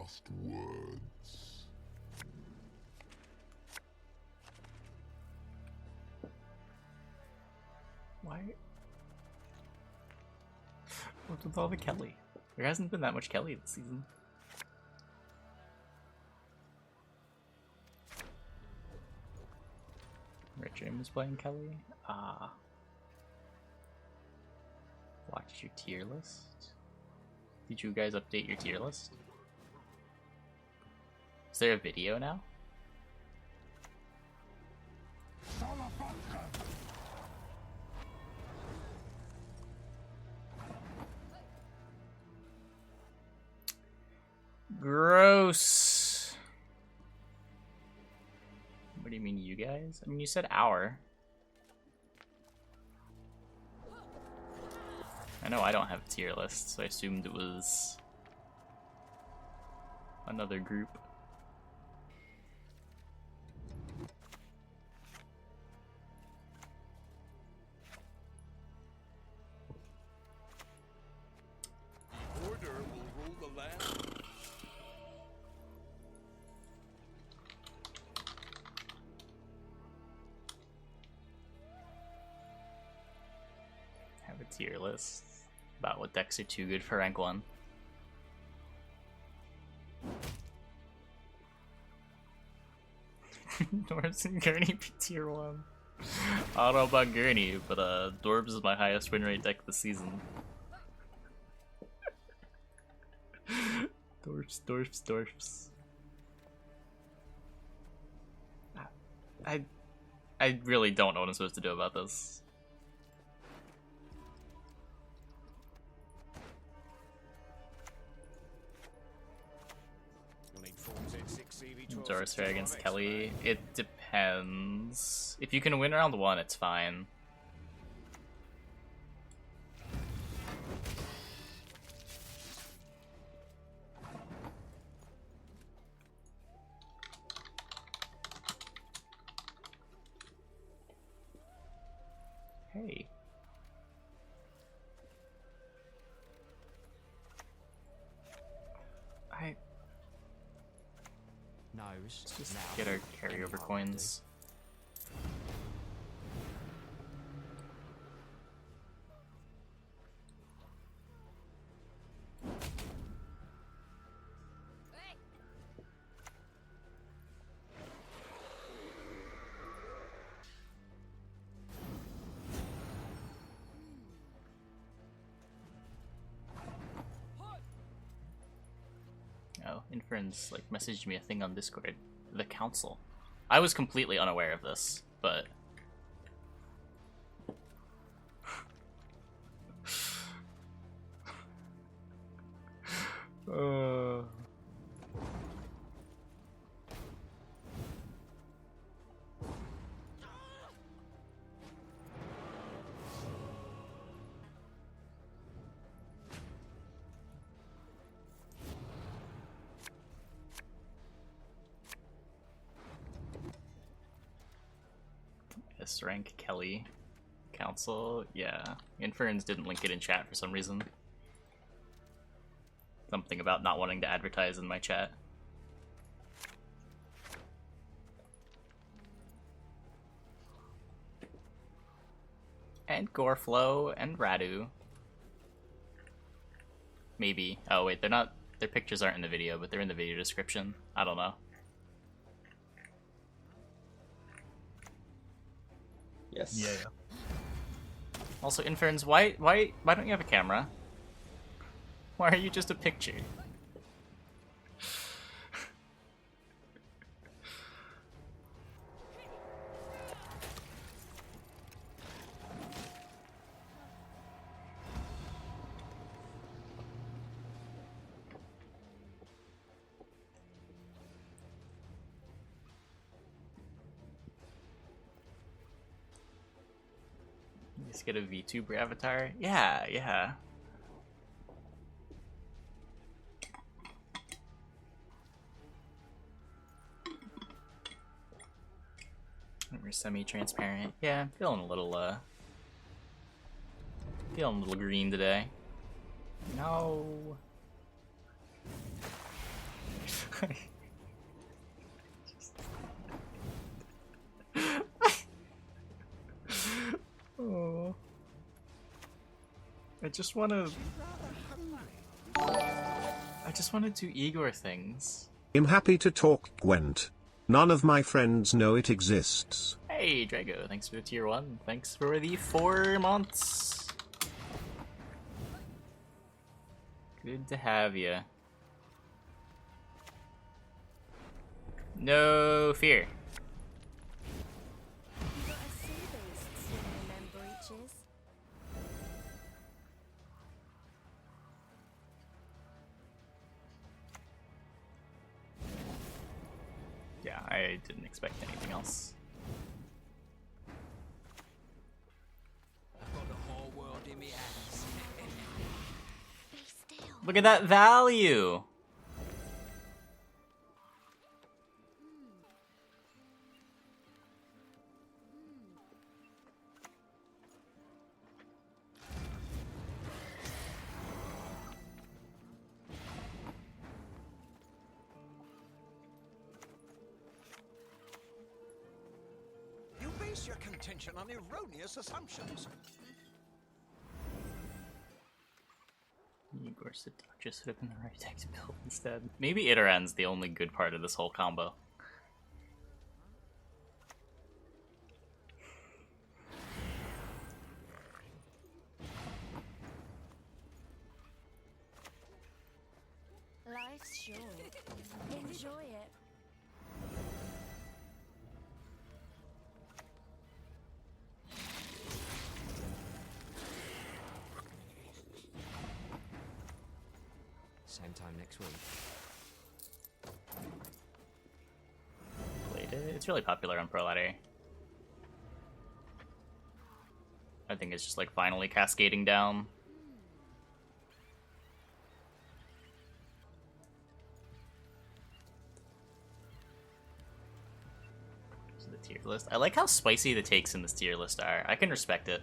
last words. Why? What's with all the Kelly? There hasn't been that much Kelly this season. Richard was playing Kelly. Ah. Watch your tier list. Did you guys update your tier list? Is there a video now? Gross. What do you mean, you guys? I mean, you said our. I know I don't have a tier list, so I assumed it was another group. Order will rule the land. Have a tier list about what decks are too good for rank 1. Dorbs and Gurney be tier 1. I don't know about Gurney, but Dorbs is my highest win rate deck this season. Dorps. I really don't know what I'm supposed to do about this. Doris fair against Kelly. It depends. If you can win round 1, it's fine. Hey. Let's just get our carryover coins. Oh, Infern's like messaged me a thing on Discord. The council. I was completely unaware of this, but S-rank Kelly council. Yeah, Inferns didn't link it in chat for some reason. Something about not wanting to advertise in my chat. And Goreflow and Radu. Maybe. Oh wait, they're not. Their pictures aren't in the video, but they're in the video description. I don't know. Yes. Yeah. Also, Inferns, why don't you have a camera? Why are you just a picture? Just get a VTuber avatar? Yeah. We're semi-transparent. Yeah, feeling a little green today. No. Oh. I just wanna do Igor things. I'm happy to talk Gwent. None of my friends know it exists. Hey Drago, thanks for the tier 1. Thanks for the 4 months. Good to have you. No fear. You got a sea-based swimming in them breeches. Yeah, I didn't expect anything else. I've got the whole world in my hands. Be still. Look at that value! You base your contention on erroneous assumptions. Igor Seductress would have been the right deck to build instead. Maybe Iteran's the only good part of this whole combo. Life's short. Enjoy it. Same time next week. Played it. It's really popular on Pro Ladder. I think it's just like finally cascading down. This is the tier list. I like how spicy the takes in this tier list are. I can respect it.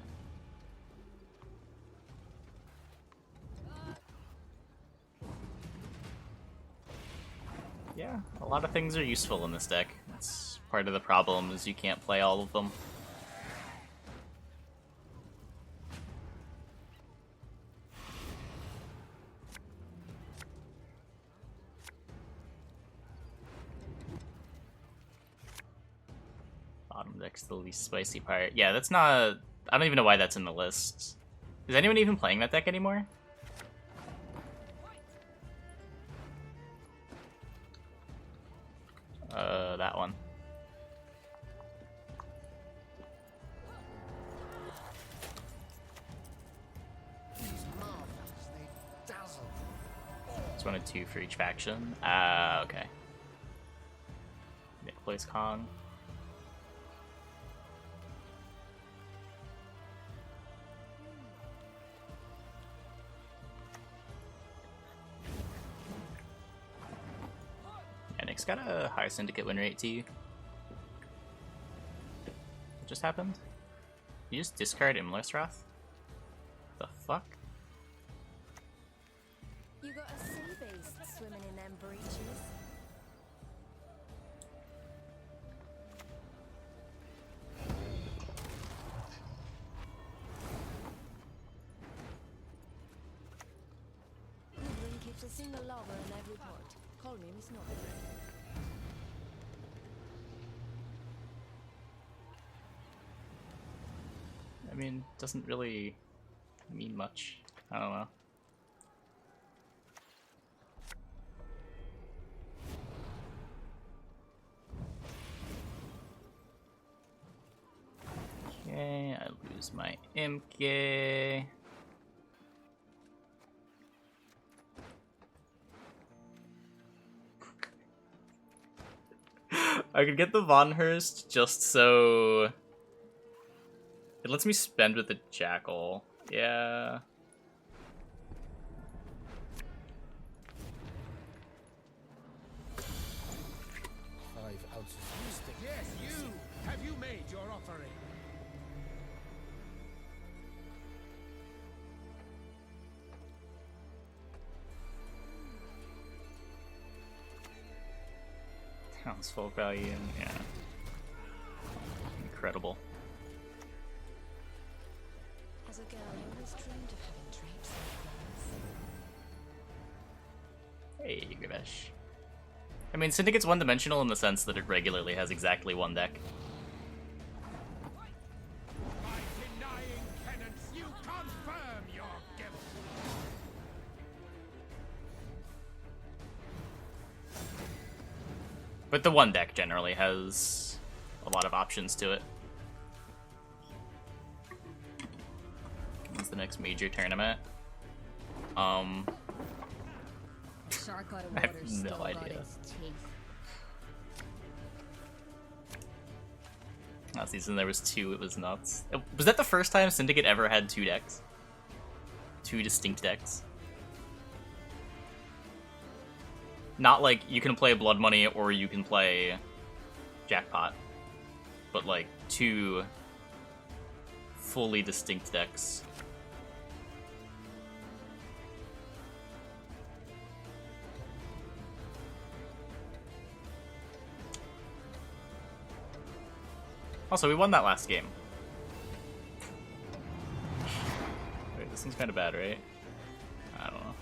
Yeah, a lot of things are useful in this deck. That's part of the problem, is you can't play all of them. Bottom deck's the least spicy part. Yeah, that's not... I don't even know why that's in the list. Is anyone even playing that deck anymore? That one. It's 1 and 2 for each faction. Ah, okay. Nick plays Kong. Yeah, Nick's got a high syndicate win rate too. What just happened? You just discard Imlerstrath? The fuck? You got a sea-based swimming in them breeches. England keeps a single logger in every port. Call me Miss North. I mean, doesn't really mean much. I don't know. Okay, I lose my Imke. I could get the Von Hurst just so it lets me spend with the Jackal. Yeah. Yes, you! Have you made your offering? Counts full value, and yeah. Incredible. As a girl, I always dreamed of having drapes like those. Hey, Gavesh. I mean, Syndicate's one-dimensional in the sense that it regularly has exactly one deck. By denying penance, you confirm your guilt. But the one deck generally has a lot of options to it. When's the next major tournament? Shark out of I have water no still got idea. its teeth. Last season there was 2, it was nuts. Was that the first time Syndicate ever had 2 decks? 2 distinct decks? Not like you can play Blood Money or you can play Jackpot, but like 2 fully distinct decks. Also, we won that last game. Wait, this seems kind of bad, right? I don't know.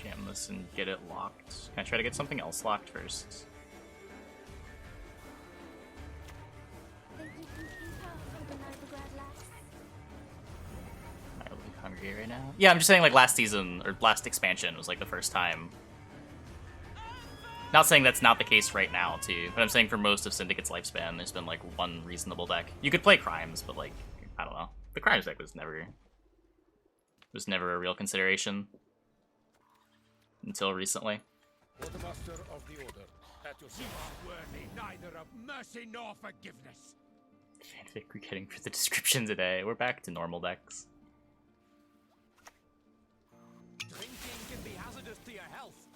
Jam this and get it locked. Can I try to get something else locked first? Think you can keep her from the Novigrad lass? Am I really hungry right now? Yeah, I'm just saying like last season, or last expansion was like the first time. Not saying that's not the case right now too, but I'm saying for most of Syndicate's lifespan, there's been like one reasonable deck. You could play Crimes, but like, I don't know. The Crimes deck was never a real consideration. Until recently. Quartermaster of the Order, at your service. You are worthy neither of mercy nor forgiveness. Fanfic we're getting for the description today. We're back to normal decks. Drinking can be hazardous to your health.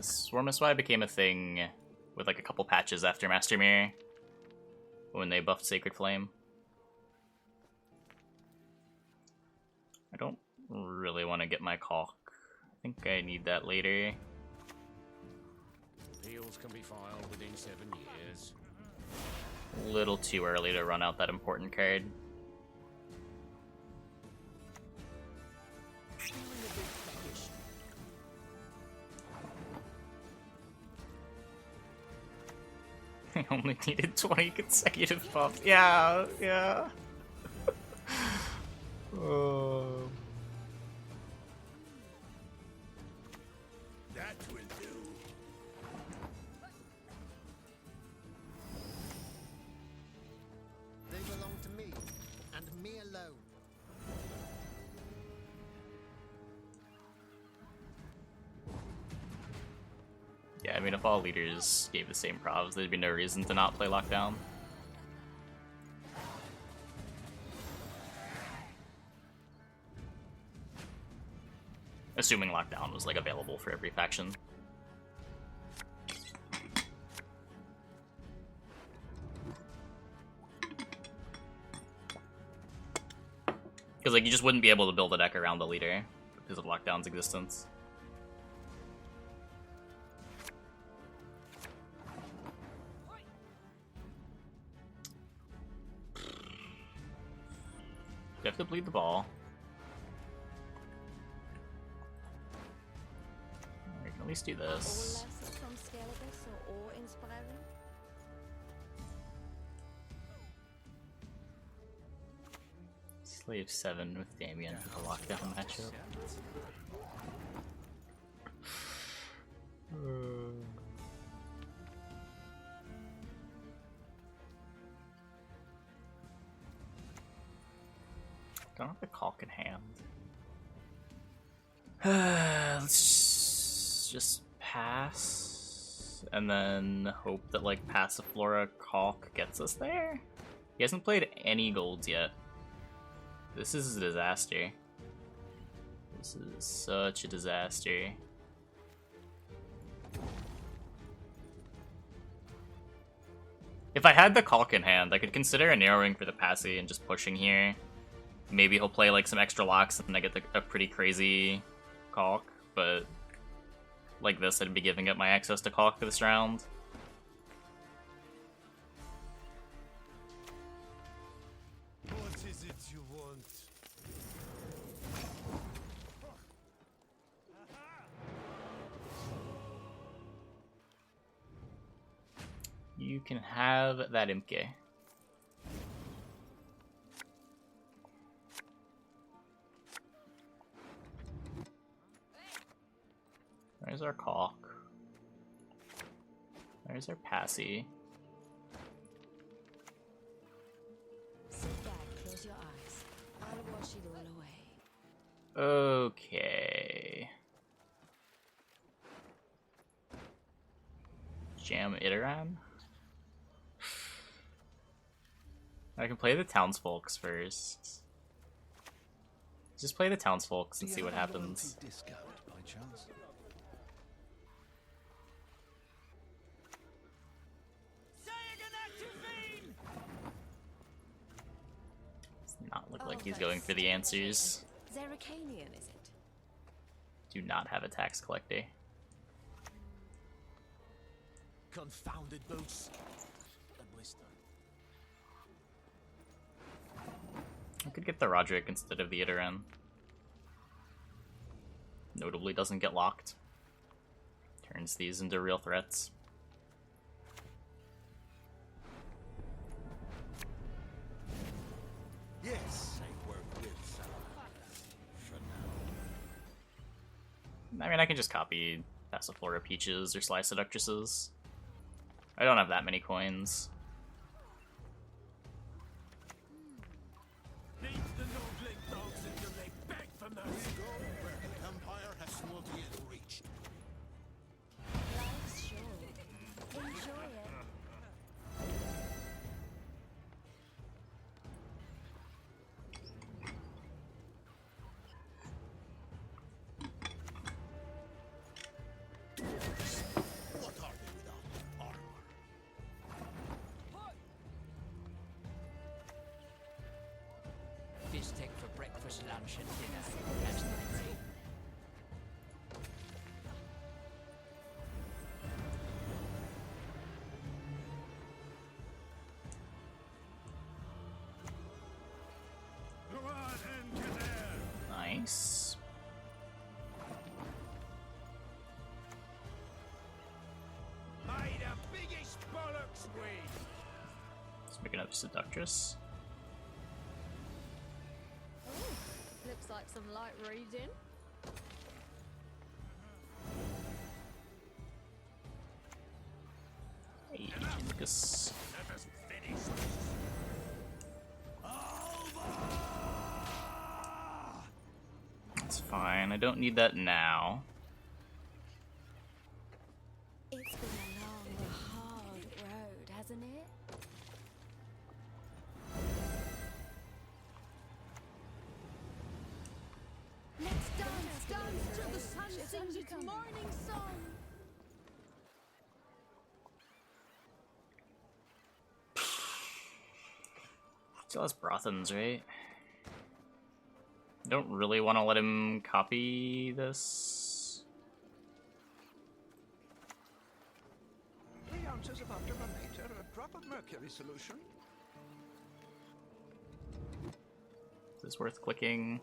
Swarm SY became a thing with like a couple patches after Master Mirror when they buffed Sacred Flame. I don't really want to get my caulk. I think I need that later. Appeals can be filed within 7 years. A little too early to run out that important card. I only needed 20 consecutive buffs. Yeah, yeah. That will do. They belong to me, and me alone. Yeah, I mean, if all leaders gave the same provs, there'd be no reason to not play Lockdown. Assuming Lockdown was, like, available for every faction. Because, like, you just wouldn't be able to build a deck around the leader because of Lockdown's existence. You have to bleed the ball. We can at least do All this. lessons from Carapace or awe-inspiring? Slave 7 with Damien for the lockdown matchup. Don't have the caulk in hand. Let's just pass, and then hope that like Passiflora caulk gets us there. He hasn't played any golds yet. This is a disaster. This is such a disaster. If I had the Caulk in hand, I could consider a narrowing for the passy and just pushing here. Maybe he'll play like some extra locks and I get a pretty crazy Caulk, but like this, I'd be giving up my access to Caulk for this round. What is it you want? You can have that Imke. There's our Caulk. There's our Passy. Sit back, close your eyes. I'll wash it all away. Okay. Jam Iteran? I can play the townsfolks first. Just play the townsfolks and see what happens. Discount by chance? Does not look like he's going for the answers. Zerricanian, is it? Do not have a tax collector. Confounded boots. A blister. I could get the Roderick instead of the Iteran. Notably doesn't get locked. Turns these into real threats. Yes, I work with for now. I mean, I can just copy Passiflora Peaches or Sly Seductresses. I don't have that many coins. Leave the Nordling dogs until they beg for mercy. Go where the Empire has not yet reached. Life's short. Enjoy it. What are they without armor? Fish take for breakfast, lunch, and dinner. That's not great. Nice. May the biggest bollocks win. Let's make another Seductress. Looks like some light reading. Hey, Lucas. Let us finish. That's fine. I don't need that now. It's been a long, hard road, hasn't it? Let's dance till the sun sings its morning song. Still has Brothans, right? I don't really want to let him copy this. 3 ounces of afterburnator, a drop of mercury solution. Is this worth clicking?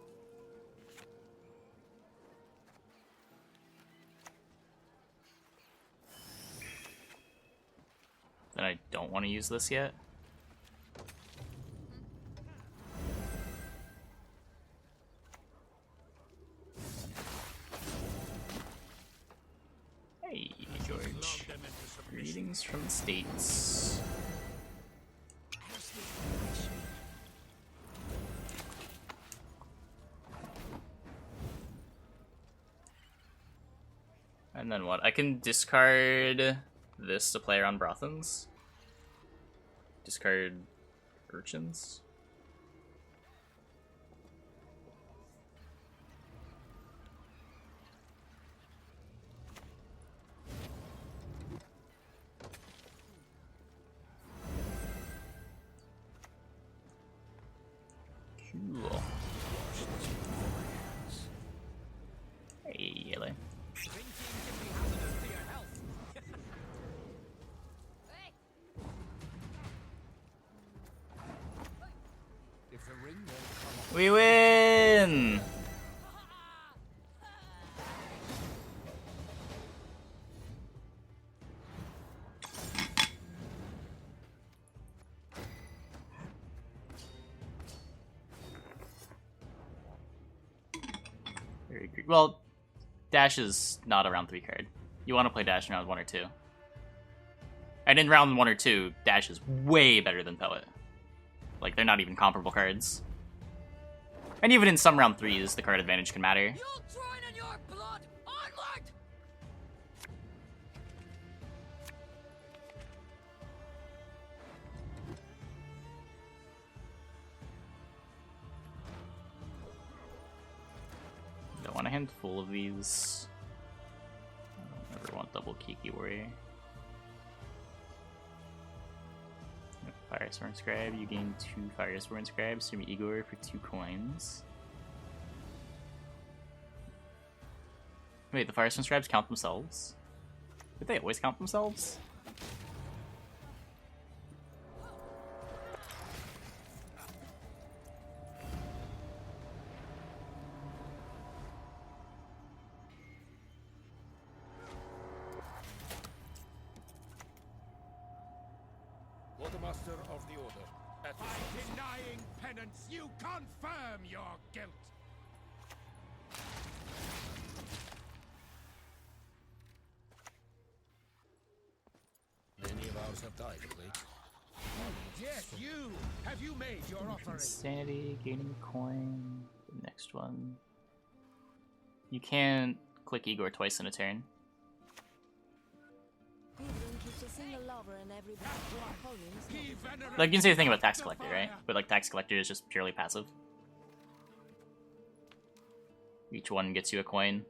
Then I don't want to use this yet. Hey, George. Greetings from the States. And then what? I can discard this to play around Brothans. Discard Urchins. Cool. Hey, hello. Drinking can be hazardous to your health. If the ring won't come We win! Very good. Well, Dash is not a round 3 card. You want to play Dash in round 1 or 2. And in round 1 or 2, Dash is way better than Poet. Like, they're not even comparable cards. And even in some round 3s, the card advantage can matter. You'll join in your blood! Onward! Don't want a handful of these. I don't ever want double Kiki Warrior. Firesworn Scribe, you gain 2 Firesworn Scribes from Igor for 2 coins. Wait, the Firesworn Scribes count themselves? Did they always count themselves? Quartermaster of the Order. By denying penance, you confirm your guilt. Many of ours have died of late. Yes, you! Have you made your offering? Insanity, gaining a coin. The next one. You can't click Igor twice in a turn. Like, you can say the thing about Tax Collector, right? But, like, Tax Collector is just purely passive. Each one gets you a coin.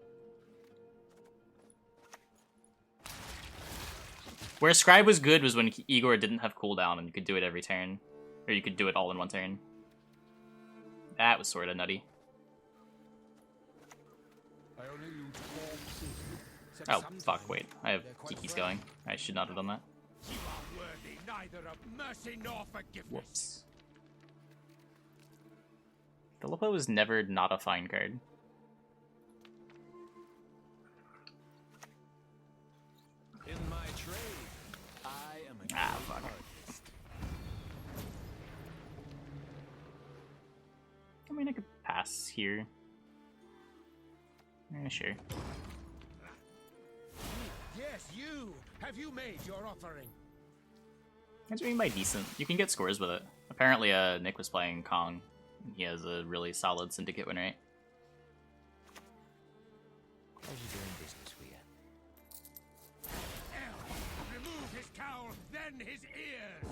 Where Scribe was good was when Igor didn't have cooldown and you could do it every turn. Or you could do it all in one turn. That was sorta nutty. Oh, fuck, wait. I have Kiki's going. I should not have done that. You are worthy neither of mercy nor forgiveness. Whoops. Philippa was never not a fine card. In my trade, I am a Ah, fuck. I mean, I could pass here. Sure. Yes, you! Have you made your offering? That's what I mean by decent. You can get scores with it. Apparently, Nick was playing Kong. He has a really solid Syndicate win rate. How's you doing business with you? Remove his cowl, then his ears!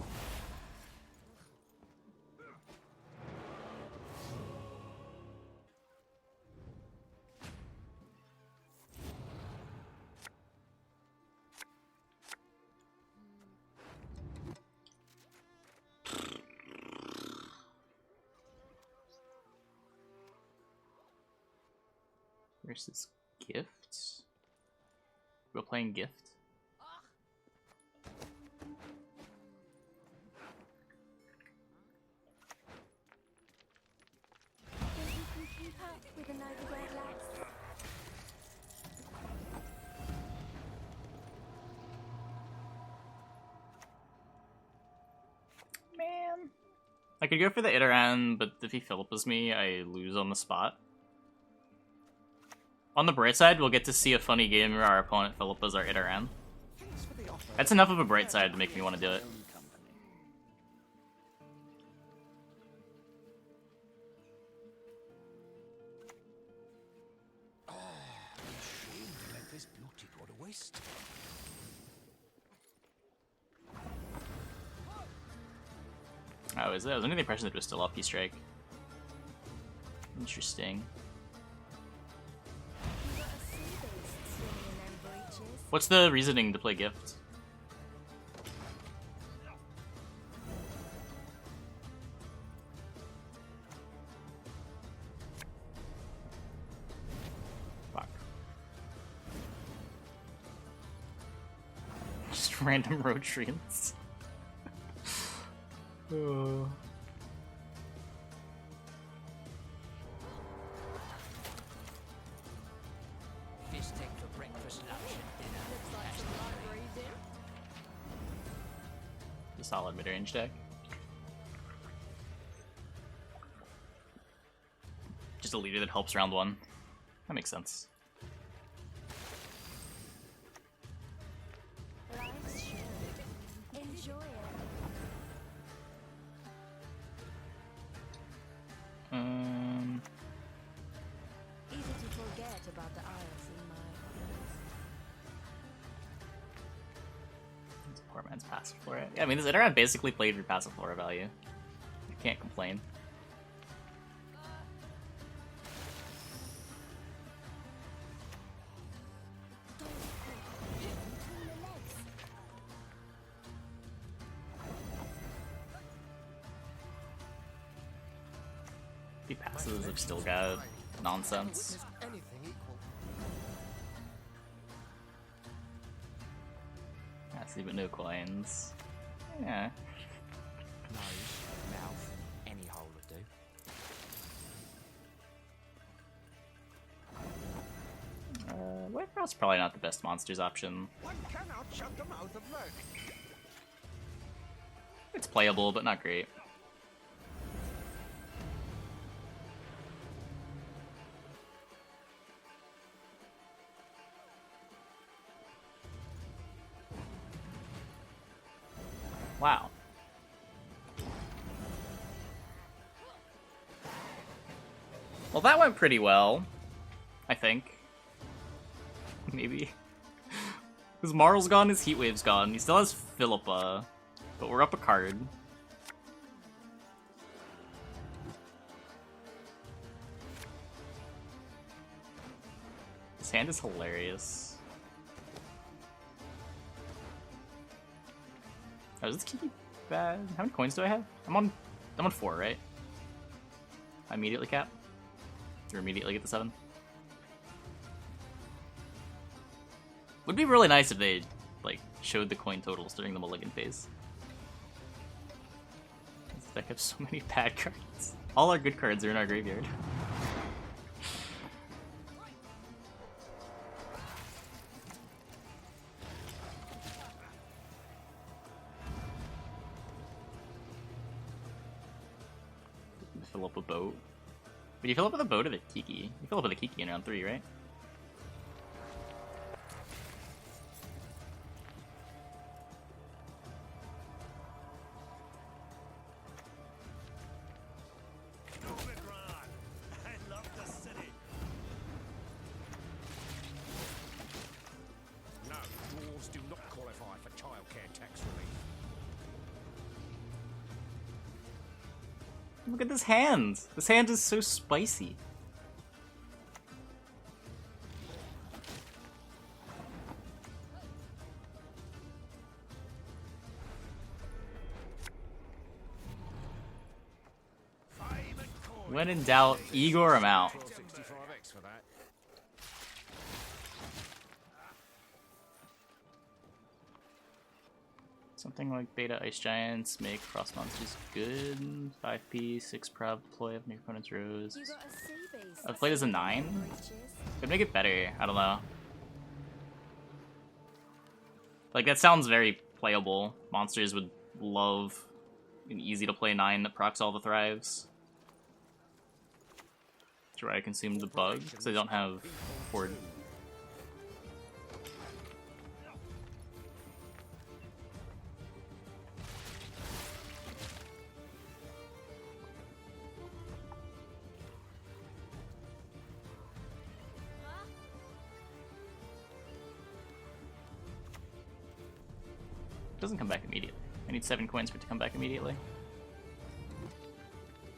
Versus Gift? We're playing Gift? Man. I could go for the Iteran, but if he Philippas me, I lose on the spot. On the bright side, we'll get to see a funny game where our opponent Philippas our Iteran. That's enough of a bright side to make me want to do it. let this beauty go to waste. Oh, is it? I was under the impression that it was still off P-Strike. Interesting. What's the reasoning to play Gift? Just random Rotrians. Fish tank for breakfast, lunch, and dinner. Looks like some library din. A solid mid-range deck. Just a leader that helps round one. That makes sense. Life's short. Enjoy it. Easy to forget about the Isles in my eyes. Poor man's passive flora. Yeah, I mean, this Iterat basically played for passive flora value. You can't complain. The passives have still got nonsense. Anything equal. I see, but no coins. Yeah. Nose, mouth, any hole would do. Wayfarer's probably not the best monsters option. One cannot shut the mouth of Merc. It's playable, but not great. Wow. Well, that went pretty well, I think. Maybe. His Marl's gone, his Heatwave's gone. He still has Philippa, but we're up a card. His hand is hilarious. Oh, is this Kiki bad? How many coins do I have? I'm on 4, right? I immediately cap? Or immediately get the 7? Would be really nice if they, like, showed the coin totals during the mulligan phase. This deck has so many bad cards. All our good cards are in our graveyard. Fill up a boat. But you fill up with a boat or the Kiki? You fill up with a Kiki in round 3, right? No, dwarves do not qualify for childcare tax relief. Look at this hand! This hand is so spicy. When in doubt, Igor him out. 65x for that. Something like Beta Ice Giants make Frost Monsters good. 5p, 6 prob deploy of your opponent's rows. You got a sea base. I've played as a 9. Could make it better, I don't know. Like, that sounds very playable. Monsters would love an easy to play 9 that procs all the thrives. Try to consume the bug, because I don't have Horde. Doesn't come back immediately. I need 7 coins for it to come back immediately.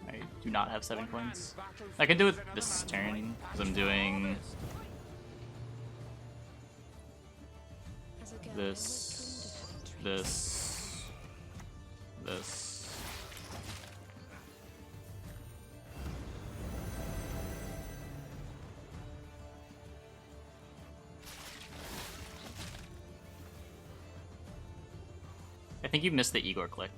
I do not have 7 coins. I can do it this turn, because I'm doing this, this, this. think you missed the Igor click.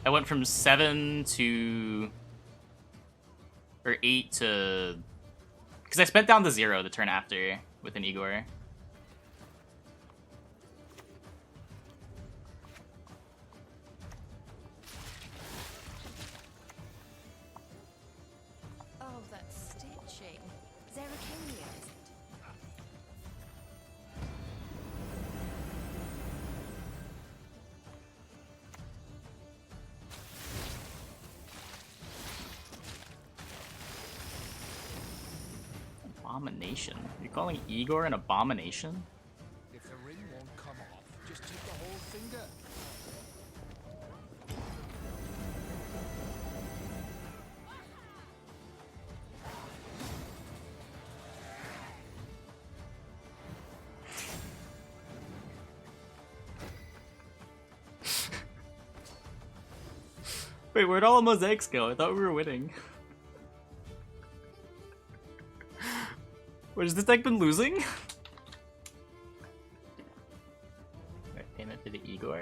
I went from 7 to... or 8 to... because I spent down to 0 the turn after with an Igor. Oh, that's stitching. Zeracania, is it? Abomination? You're calling Igor an abomination? If the ring won't come off, just take the whole finger. Wait, where'd all the mosaics go? I thought we were winning. What, has this deck been losing? Alright, payment for the Igor.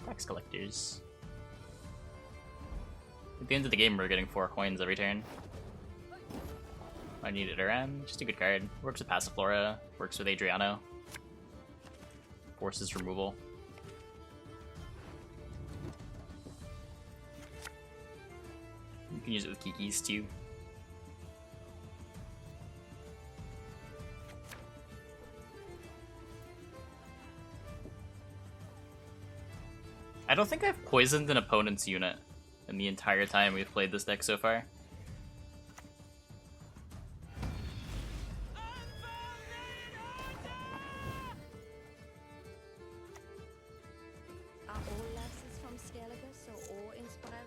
Tax collectors. At the end of the game, we're getting 4 coins every turn. I need it around. Just a good card. Works with Passiflora. Works with Adriano. Forces removal. You can use it with Kiki's too. I don't think I've poisoned an opponent's unit in the entire time we've played this deck so far. Are all lasses from Skellige so awe-inspiring?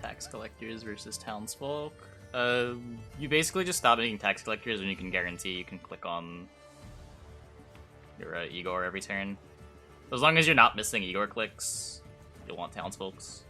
Tax collectors versus townsfolk. You basically just stop making tax collectors when you can guarantee you can click on your Igor every turn. As long as you're not missing Igor clicks, you'll want townsfolks.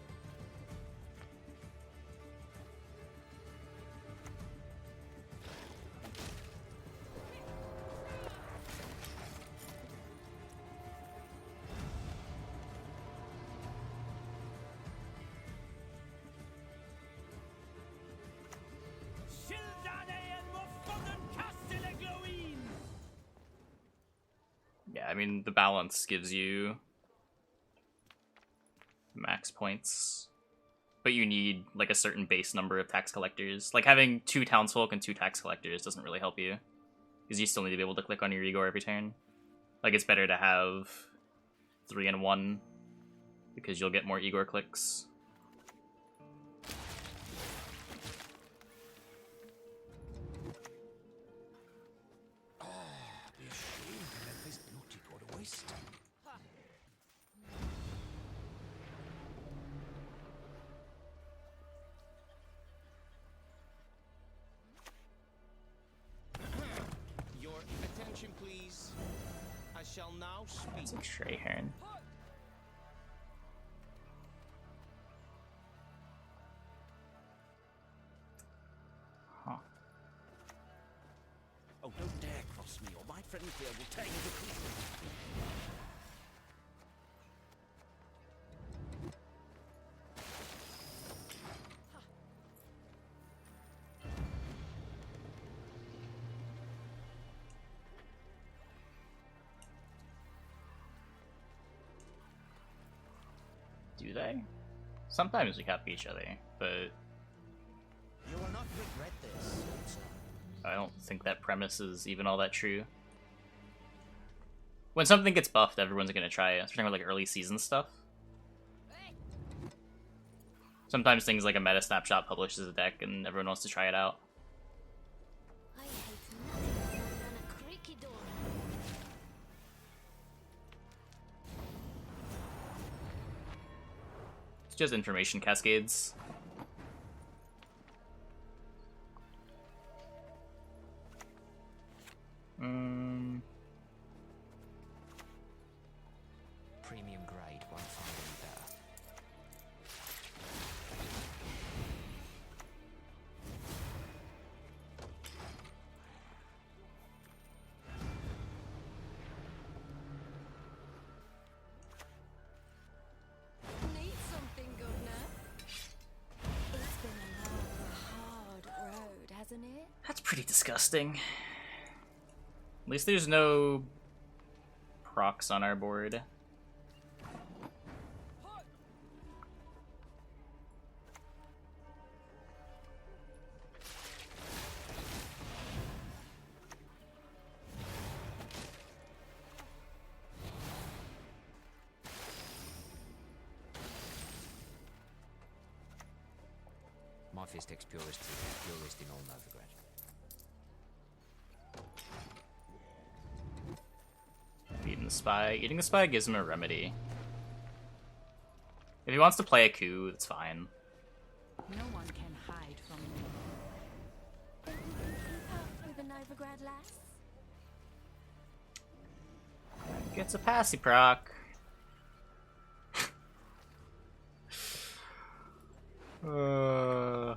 Yeah, I mean, the balance gives you max points, but you need like a certain base number of tax collectors. Like having 2 townsfolk and 2 tax collectors doesn't really help you, because you still need to be able to click on your Igor every turn. Like it's better to have 3 and 1, because you'll get more Igor clicks. Be ashamed to let this beauty go to waste. Your attention, please. I shall now speak. It's a Traherne. Huh. Oh, don't dare cross me, or my friend here will tear you to pieces. Do they? Sometimes we copy each other, but You will not regret this. I don't think that premise is even all that true. When something gets buffed, everyone's gonna try it. Especially with like early season stuff. Sometimes things like a meta snapshot publishes a deck and everyone wants to try it out. I hate nothing more than a creaky door. It's just information cascades. pretty disgusting. At least there's no procs on our board. My Fistex purist is the purist in all Novigrad. Eating the spy. Eating the spy gives him a remedy. If he wants to play a coup, that's fine. No one can hide from me. Think we can keep up with the Novigrad lass? Gets a passy proc. uh...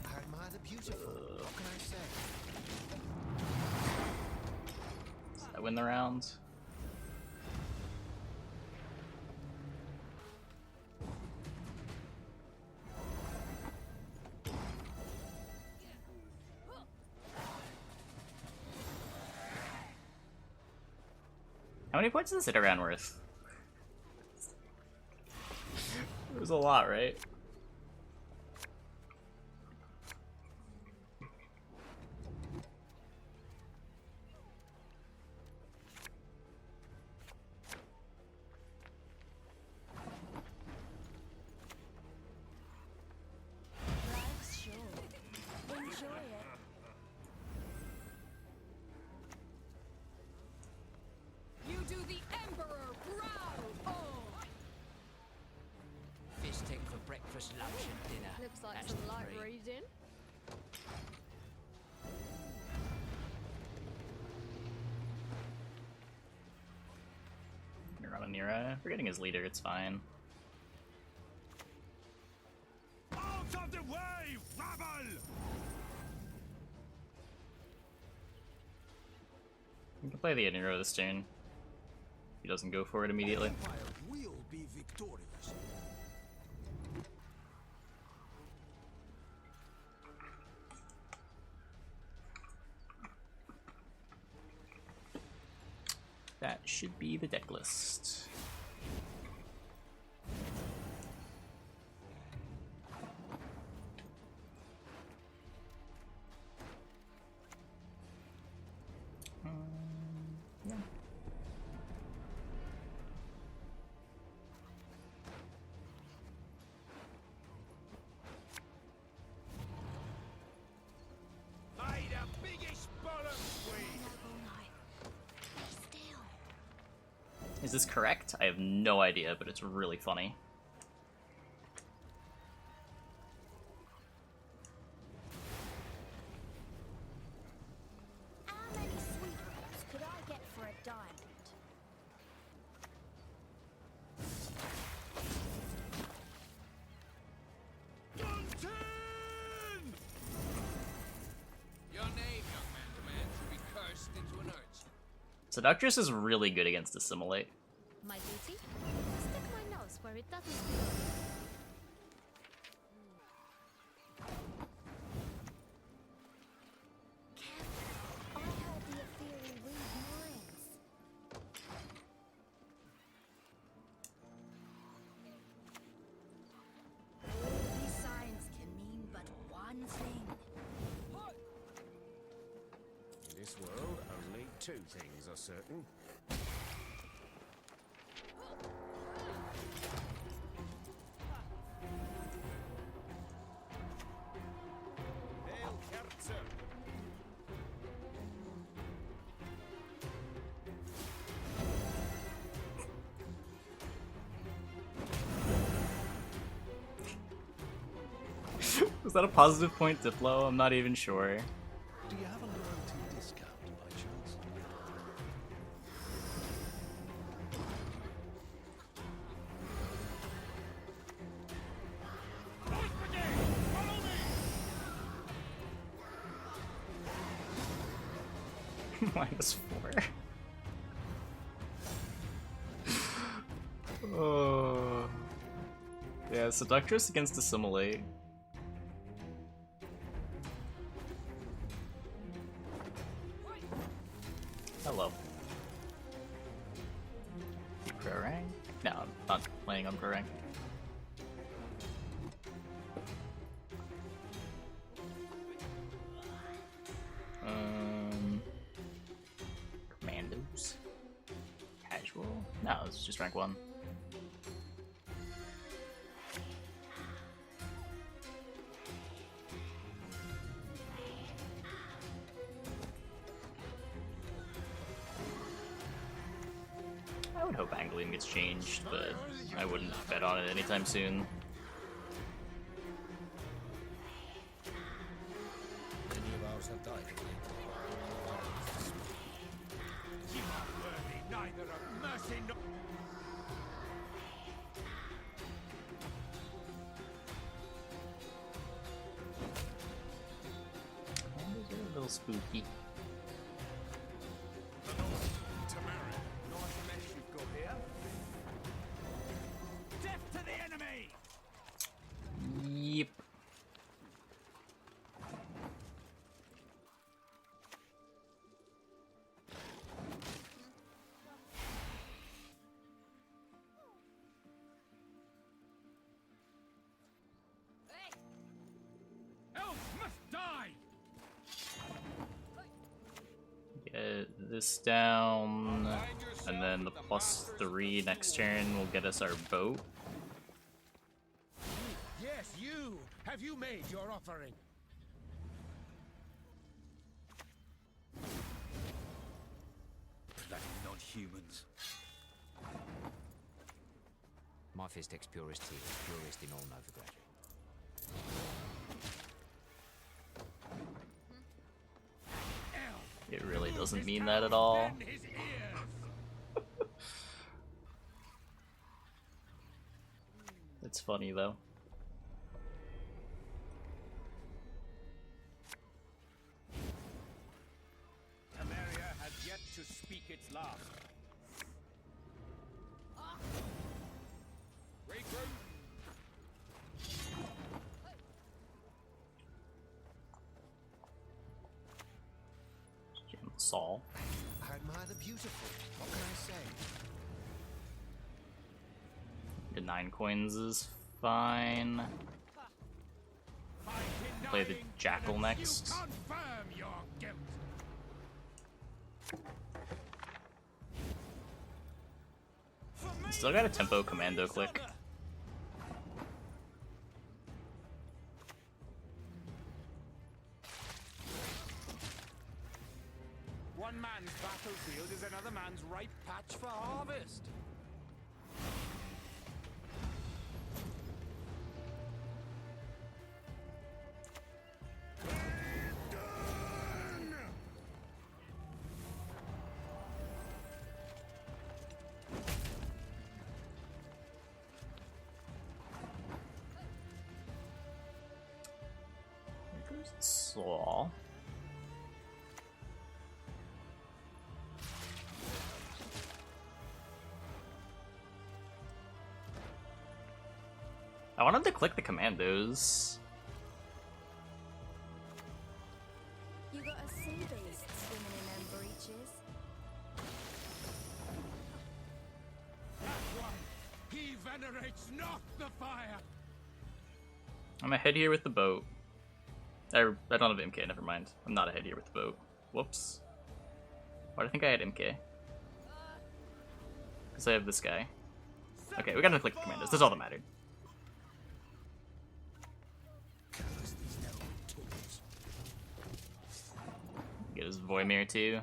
I admire the beautiful. What can I say? Does that win the round? How many points is this hit around worth? It was a lot, right? Life's short. Enjoy it. You do the Emperor proud! Oh! Fistex for breakfast, lunch, and dinner. Looks like That's some the light three. reading. You're on a Nira. Forgetting his leader, it's fine. Out of the way, rabble! You can play the Niro this turn. He doesn't go for it immediately. Empire will be victorious. That should be the deck list. Yeah. Hey, the biggest bollocks win! Still. Is this correct? I have no idea, but it's really funny. How many sweet rolls could I get for a diamond? Dunton! Your name, young man, demands to be cursed into an urchin. Seductress is really good against Assimilate. My duty? Stick my nose where it doesn't belong. Careful. I heard the Ethereal read minds. All these signs can mean but one thing. In this world, only two things are certain. Hail Kerzer! Was that a positive point, Diplo? I'm not even sure. Do you have a loyalty discount by chance? -4. Oh. Yeah, Seductress against Assimilate. Hello. You pro rank? No, I'm not playing on pro rank. Commandos? Casual? No, it's just rank 1. I would hope Angling gets changed, but I wouldn't bet on it anytime soon. Many of ours have died. You are worthy neither of mercy nor... Those are a little spooky. Death to the enemy! Yep. Elves must die! Get this down, and then the +3 next turn will get us our boat. Yes, you! Have you made your offering? Bloody non-humans. My Fistex purist here is purist in all Novigrad. It really doesn't mean that at all. Bend his ears! It's funny though. Temeria has yet to speak its last. Regroup! Saul. I admire the beautiful. What can I say? The 9 coins is fine. Play the Jackal next. You confirm your guilt. Still got a tempo commando click. One man's battlefield is another man's ripe patch for harvest. Here goes Saul. I wanted to click the commandos. You got a sea beast swimming in them breeches. That one, he venerates not the fire. I'm ahead here with the boat. I don't have MK, never mind. I'm not ahead here with the boat. Whoops. Why do I think I had MK? Because I have this guy. Okay, we gotta click the commandos. That's all that mattered. Get his Voimir too. You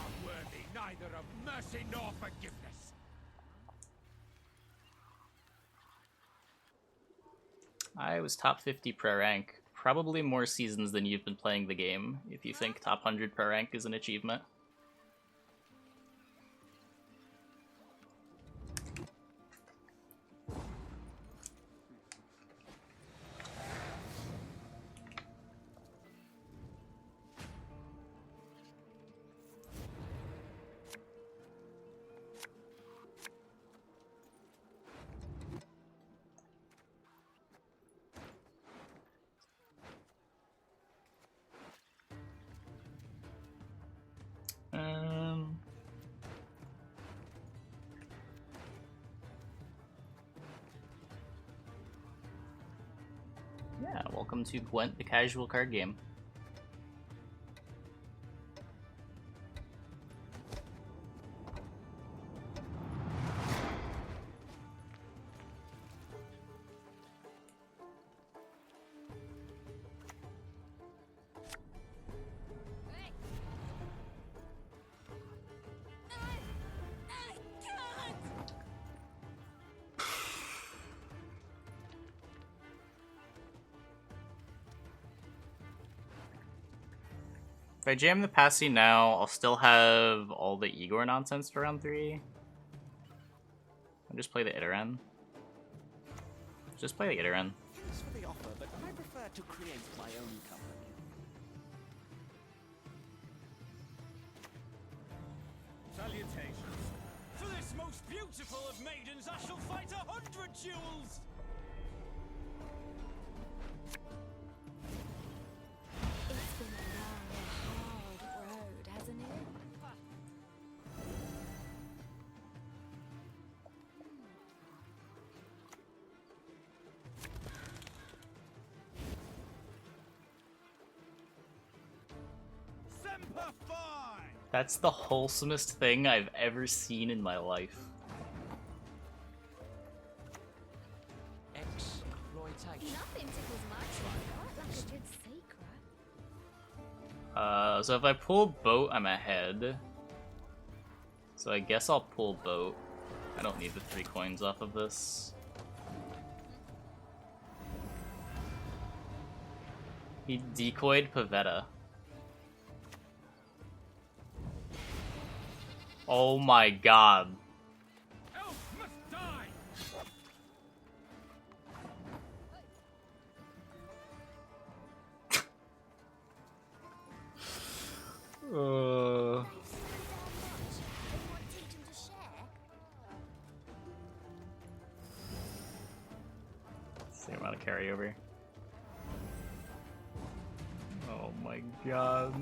are worthy neither of mercy nor forgiveness. I was top 50 pro rank. Probably more seasons than you've been playing the game, if you think top 100 pro rank is an achievement. Yeah, welcome to Gwent, the casual card game. If I jam the passy now, I'll still have all the Igor nonsense for round 3. I'll just play the Iteran. Just play the Iteran. Thanks for the offer, but I prefer to create my own company. Salutations. For this most beautiful of maidens, I shall fight 100 duels! It's been a long, hard road, hasn't it? Semper Fi! That's the wholesomest thing I've ever seen in my life. Exploitation. Nothing tickles my quite like a good secret. So if I pull boat, I'm ahead. So I guess I'll pull boat. I don't need the 3 coins off of this. He decoyed Pavetta. Oh my god. Elf must die! Uh... Same amount of carryover. Oh my god.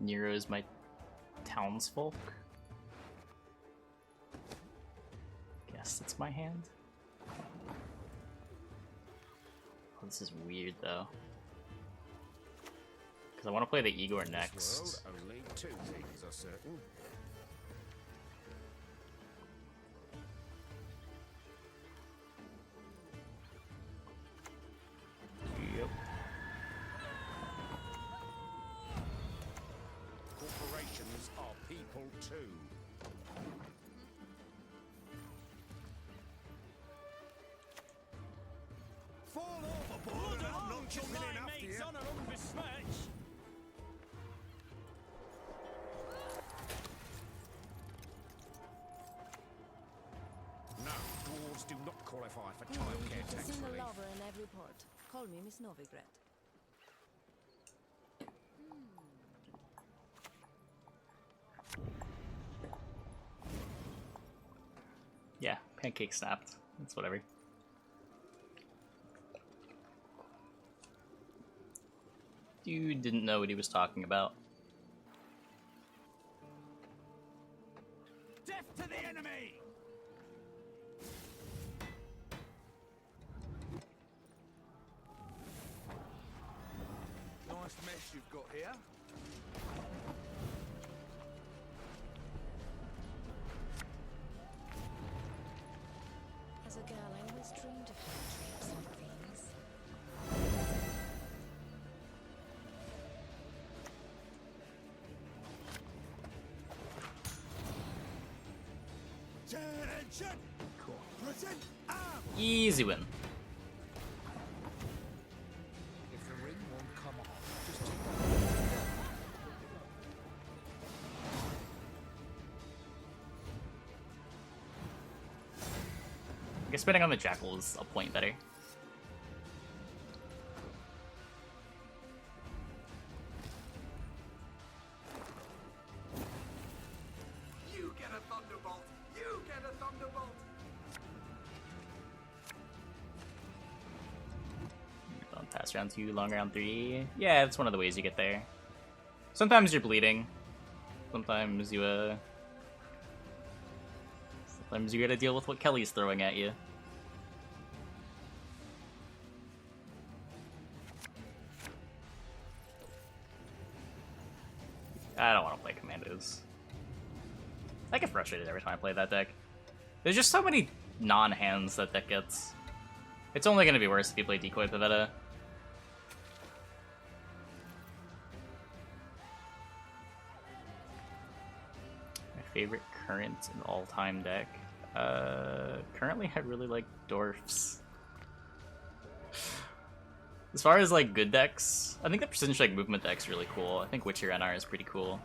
Nero's my townsfolk. Guess that's my hand. Oh, this is weird though. Because I want to play the Igor next. Only 2 things are certain. Yep. Corporations are people too. Fall overboard and I'll knock your million after you. No, dwarves do not qualify for childcare tax Single relief. lover in every port. Call me Miss Novigrad. Yeah, pancake snapped. That's whatever. Dude didn't know what he was talking about. Death to the enemy! Nice mess you've got here. girl, I always dreamed of her drapes like these. Attention! Cool. Present arm! Easy win. If the ring won't come off, just take I guess spinning on the Jackal is a point better. You get a thunderbolt! You get a thunderbolt! Don't pass round 2, long round 3. Yeah, that's one of the ways you get there. Sometimes you're bleeding. Sometimes you sometimes you gotta deal with what Kelly's throwing at you. I don't want to play Commandos. I get frustrated every time I play that deck. There's just so many non-hands that deck gets. It's only going to be worse if you play Decoy Pavetta. My favorite current and all-time deck? Currently I really like Dwarfs. As far as like good decks, I think the Precision Strike movement deck's really cool. I think Witcher NR is pretty cool.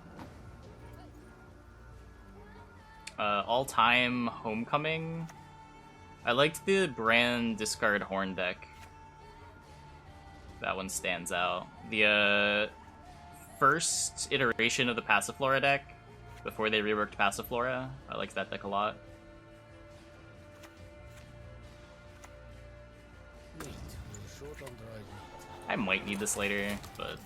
All-time Homecoming. I liked the Brand Discard Horn deck. That one stands out. The first iteration of the Passiflora deck, before they reworked Passiflora, I liked that deck a lot. I might need this later, but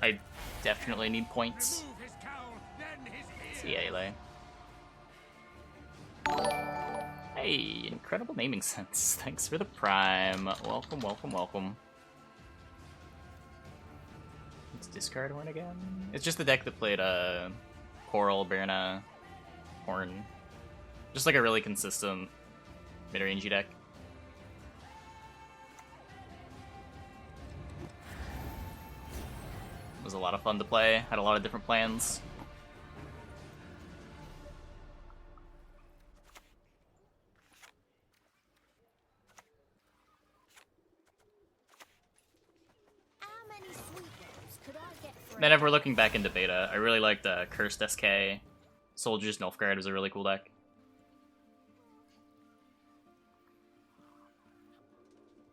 I definitely need points. Remove his cowl, then his See ya, Ele. Hey, incredible naming sense. Thanks for the prime. Welcome, welcome, welcome. Let's discard Horn again. It's just the deck that played Coral, Berna, Horn. Just like a really consistent mid-rangey deck. It was a lot of fun to play. Had a lot of different plans. How many sweet rolls could I get for Then if we're looking back into beta, I really liked Cursed SK. Soldier's Nilfgaard was a really cool deck.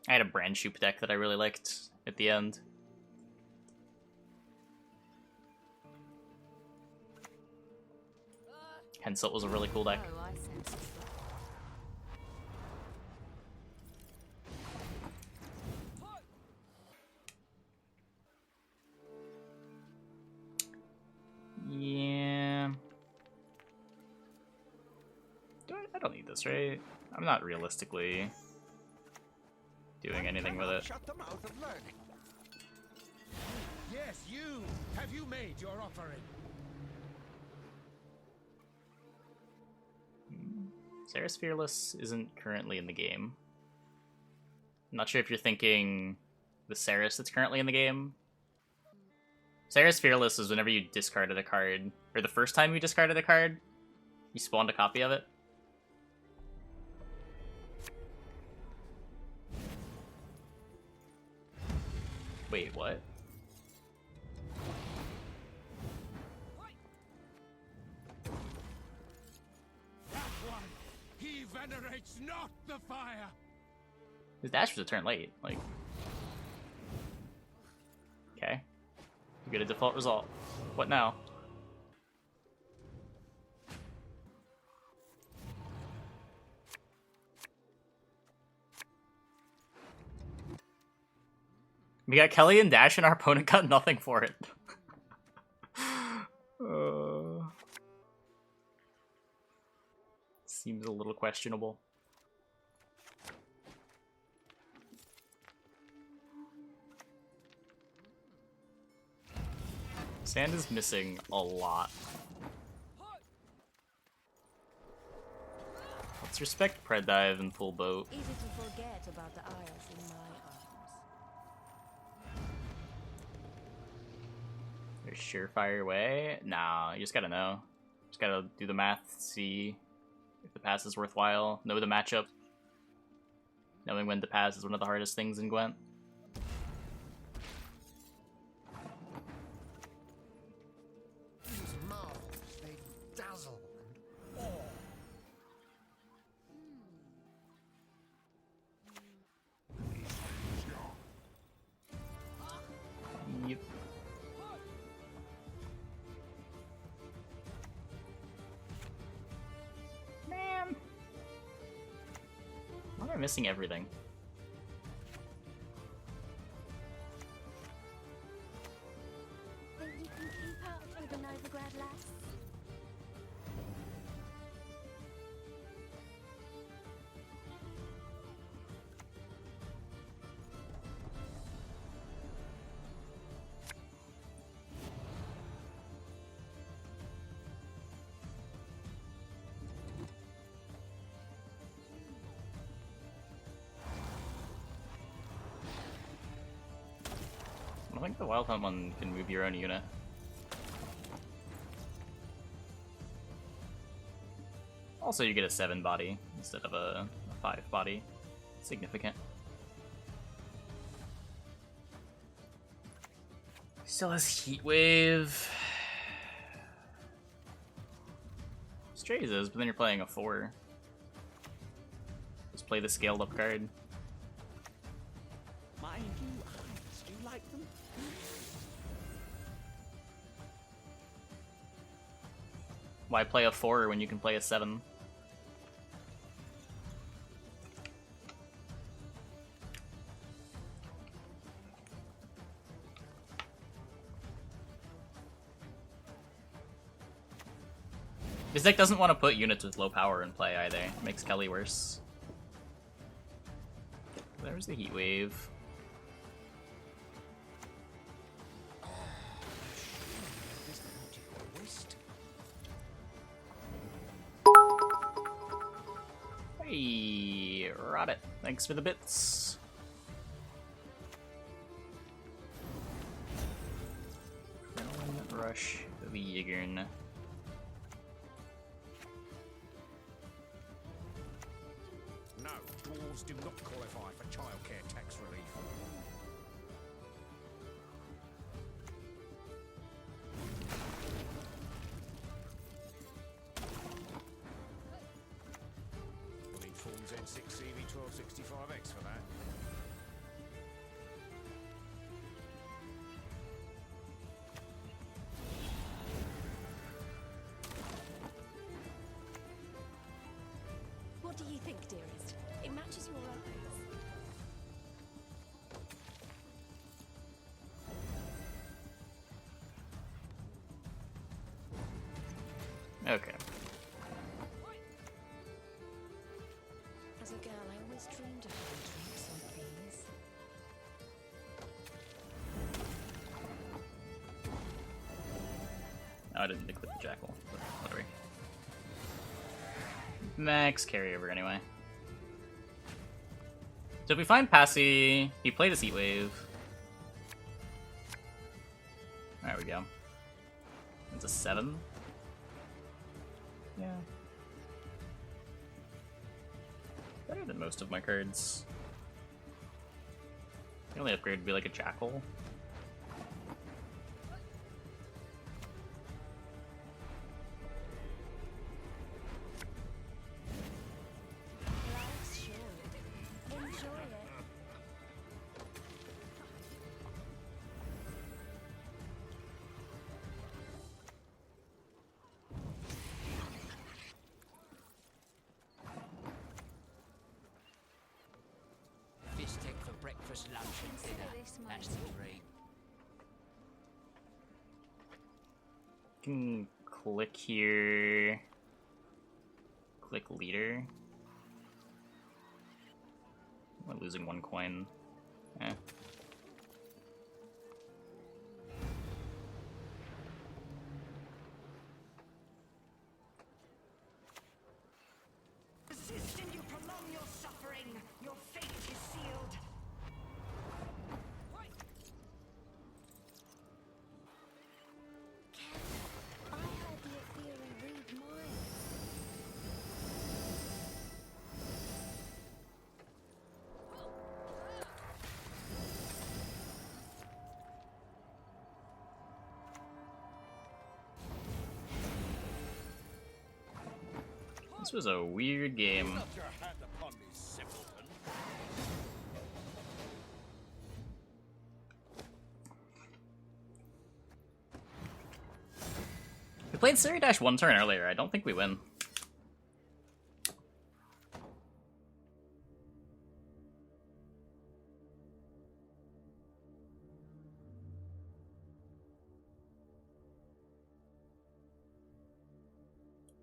I had a Brandshoop deck that I really liked at the end. Henselt was a really cool deck. Oh, I sense it. Yeah. I don't need this, right? I'm not realistically doing anything with it. Shut the mouth of learning. Yes, you! Have you made your offering? Sarah's Fearless isn't currently in the game. I'm not sure if you're thinking the Saris that's currently in the game. Sarah's Fearless is whenever you discarded a card, or the first time you discarded a card, you spawned a copy of it. Wait, what? That one! He venerates not the fire! His dash was a turn late, like... Okay. You get a default result. What now? We got Kelly and Dash and our opponent got nothing for it. Seems a little questionable. Sand is missing a lot. Let's Let's respect Pred Dive and full boat. Easy to forget about the Isles in my arms. There's surefire way? Nah, you just gotta know. Just gotta do the math, see if the pass is worthwhile, know the matchup. Knowing when to pass is one of the hardest things in Gwent. These marvels, they dazzle and awe. Yep. Man. Why am I missing everything? Think you can keep up with the Novigrad lass? I think the Wild Hunt one can move your own unit. Also, you get a 7 body instead of a 5 body. Significant. Still has Heat Wave. Strays is, but then you're playing a 4. Just play the scaled up card. Mind you, eyes, do you like them? Why play a 4 when you can play a 7? This deck doesn't want to put units with low power in play either. It makes Kelly worse. There's the Heat Wave. This bounty or waste. Hey, rot it. Thanks for the bits. Rush the Igor. No, dwarves do not qualify for childcare tax relief. We'll need Form Z6 CV1265X for that. What do you think, dearest? It matches your eyes. Okay. As a girl, I always dreamed of having drinks on things. Oh, I didn't equip the Jackal, but whatever. Max carryover anyway. So if we find Passy, he played his Heat Wave. There we go. It's a 7. Yeah. Better than most of my cards. The only upgrade would be like a Jackal. Life's short. Enjoy it. Fistic for breakfast, lunch, and dinner. this, my That's the dream. Can click here. Click leader. I'm losing 1 coin. Eh. This was a weird game. Not your hand upon me, simpleton. We played Siri Dash one turn earlier. I don't think we win.